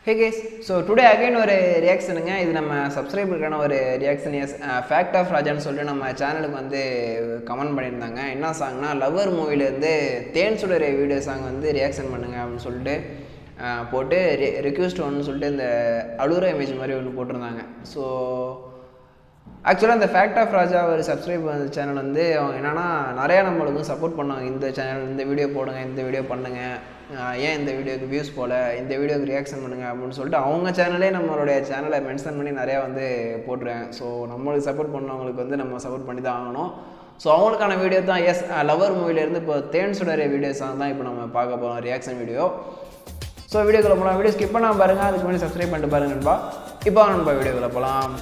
Hey guys, so today again ஒரு ரியாக்ஷனுங்க. இது நம்ம சப்ஸ்கிரைபருக்கான ஒரு ரியாக்ஷன். எஸ் ஃபேக்ட் ஆஃப் ராஜான்னு சொல்லிட்டு நம்ம சேனலுக்கு வந்து கமெண்ட் பண்ணியிருந்தாங்க. என்ன சாங்னா லவர் மூவிலேருந்து தேன் சுடரே வீடியோ சாங் வந்து ரியாக்ஷன் பண்ணுங்க அப்படின்னு சொல்லிட்டு போட்டு ரிக்வெஸ்ட் ஒன்று சொல்லிட்டு இந்த அழுகிற இமேஜ் மாதிரி ஒன்று போட்டிருந்தாங்க. ஸோ ஆக்சுவலாக இந்த ஃபேக்ட் ஆஃப் ராஜா ஒரு சப்ஸ்கிரைபர் சேனல் வந்து அவங்க என்னென்னா நிறையா நம்மளுக்கும் சப்போர்ட் பண்ணாங்க. இந்த சேனல் இந்த வீடியோ போடுங்க, இந்த வீடியோ பண்ணுங்கள், ஏன் இந்த வீடியோக்கு வியூஸ் போல், இந்த வீடியோக்கு ரியாக்ஷன் பண்ணுங்கள் அப்படின்னு சொல்லிட்டு அவங்க சேனலே நம்மளுடைய சேனலை மென்ஷன் பண்ணி நிறையா வந்து போட்டுருக்காங்க. ஸோ நம்மளுக்கு சப்போர்ட் பண்ணவங்களுக்கு வந்து நம்ம சப்போர்ட் பண்ணி தான் ஆகணும். ஸோ அவங்களுக்கான வீடியோ தான் எஸ் லவர் மூவிலேருந்து இப்போ தேன் சுடரே வீடியோஸாக தான் இப்போ நம்ம பார்க்க போகிறோம் ரியாக்ஷன் வீடியோ. ஸோ வீடியோக்குள்ளே போகலாம். வீடியோ ஸ்கிப் பண்ணாமல் பாருங்கள், அதுக்கு முன்னாடி சப்ஸ்கிரைப் பண்ணிட்டு பாருங்க நண்பா. இப்போ நண்பா வீடியோக்குள்ளே போகலாம்.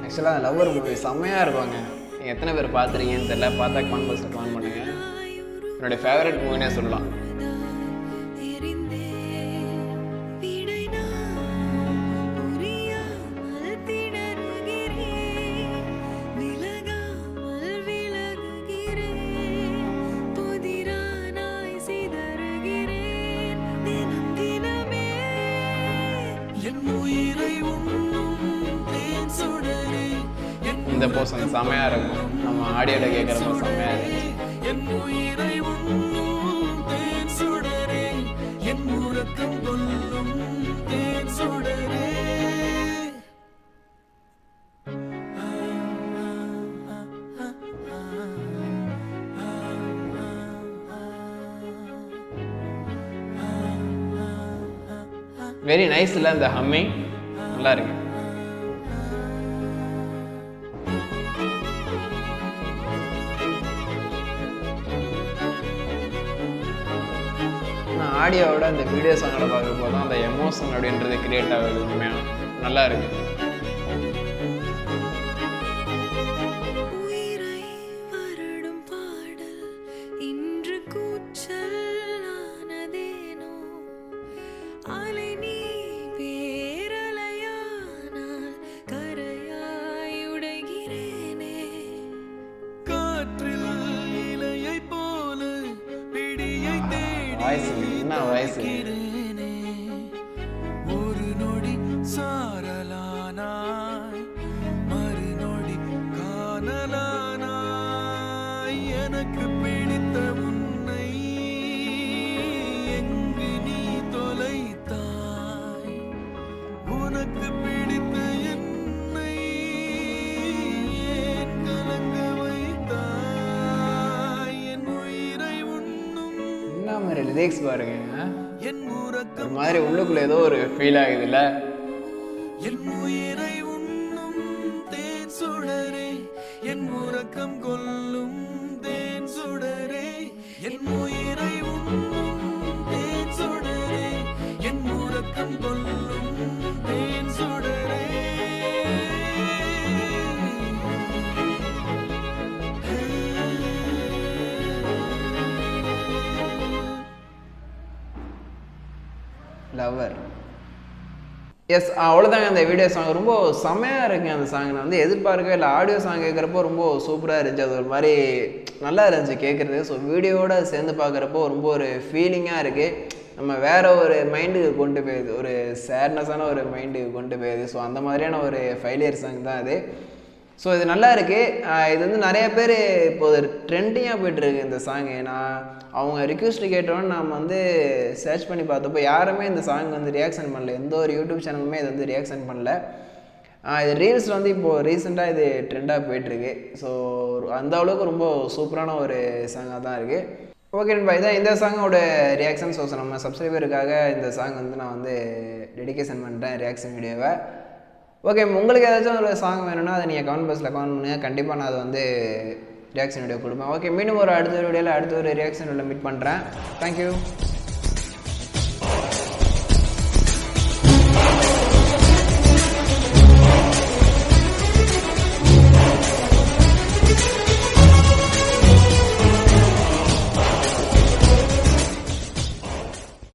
ஆக்சுவலாக லவ்வர் மூவி செம்மையாக இருப்பாங்க. நீங்கள் எத்தனை பேர் பார்த்துருக்கீங்கன்னு தெரியல, பார்த்தா கமெண்ட் பாக்ஸில் கமெண்ட் பண்ணுங்கள். என்னுடைய ஃபேவரட் மூவினே சொல்லலாம். இந்த போர்ஷன் செம்மையாக இருக்கும். நம்ம ஆடியோவில் கேட்குறப்போ செம்மையாக இருந்துச்சு. வெரி நைஸ் இல்லை இந்த ஹம்மிங், நல்லா இருக்கு. ஆடியோவோட அந்த வீடியோ சாங்கோட பார்க்குறப்போ தான் அந்த எமோஷன் அப்படின்றது கிரியேட் ஆகுது. உண்மையாக நல்லா இருக்கு. வாய்ஸ் என்ன வாய்ஸ், ஒரு நொடி சாரலானாய் மறுநொடி காணலானாய் எனக்கு பிடித்த உன்னை எங்கு நீ தொலைத்தாய் உனக்கு பிடித்த என்னை ஏன் கலங்க வைத்தாய் என் உயிரை உண்ணும் என்ன மாதிரி லிரிக்ஸ் பாருங்க. ஒரு மாதிரி உள்ளுக்குள்ள ஏதோ ஒரு ஃபீல் ஆகுதுல்ல. என் உயிரை உண்ணும் தேன் சுடரே என் உறக்கம் கொல்லும் தேன் சுடரே என் உயிரை உண்ணும் தேன் சுடரே என் உறக்கம் கொல்லும் தேன் சுடரே. லவர் எஸ் அவ்வளோதாங்க. அந்த வீடியோ சாங் ரொம்ப செம்மையாக இருக்குங்க. அந்த சாங் நான் வந்து எதிர்பார்க்கவே இல்லை. ஆடியோ சாங் கேட்குறப்போ ரொம்ப சூப்பராக இருந்துச்சு. அது ஒரு மாதிரி நல்லா இருந்துச்சு கேட்குறது. ஸோ வீடியோவோட சேர்ந்து பார்க்குறப்போ ரொம்ப ஒரு ஃபீலிங்காக இருக்குது. நம்ம வேறு ஒரு மைண்டுக்கு கொண்டு போயிடுது, ஒரு சேட்னஸான ஒரு மைண்டுக்கு கொண்டு போயிடுது. ஸோ அந்த மாதிரியான ஒரு ஃபெயிலியர் சாங் தான் அது. ஸோ இது நல்லா இருக்குது. இது வந்து நிறைய பேர் இப்போது ட்ரெண்டிங்காக போய்ட்டுருக்கு இந்த சாங்கு. நான் அவங்க ரிக்வெஸ்ட்டு கேட்டோன்னு நம்ம வந்து சர்ச் பண்ணி பார்த்தப்போ யாருமே இந்த சாங் வந்து ரியாக்ஷன் பண்ணல. எந்த ஒரு யூடியூப் சேனலுமே இது வந்து ரியாக்ஷன் பண்ணல. இது ரீல்ஸில் வந்து இப்போது ரீசெண்டாக இது ட்ரெண்டாக போய்ட்டுருக்கு. ஸோ அந்த அளவுக்கு ரொம்ப சூப்பரான ஒரு சாங்காக தான் இருக்குது. ஓகே நண்பா, இதான் இந்த சாங்கோட ரியாக்ஷன். ஸோ நம்ம சப்ஸ்கிரைபருக்காக இந்த சாங் வந்து நான் வந்து டெடிகேஷன் பண்ணிட்டேன் ரியாக்ஷன் வீடியோவை. ஓகே, உங்களுக்கு ஏதாச்சும் ஒரு சாங் வேணும்னா அதை நீங்கள் கமெண்ட் பாக்ஸில் கமெண்ட் பண்ணுங்கள். கண்டிப்பாக நான் அதை வந்து ரியாக்ஷன் வீடியோ கொடுப்பேன். ஓகே, மீண்டும் ஒரு அடுத்த வீடியோவில் அடுத்த ஒரு ரியாக்ஷன் வீடியோவில் மீட் பண்ணுறேன். தேங்க்யூ.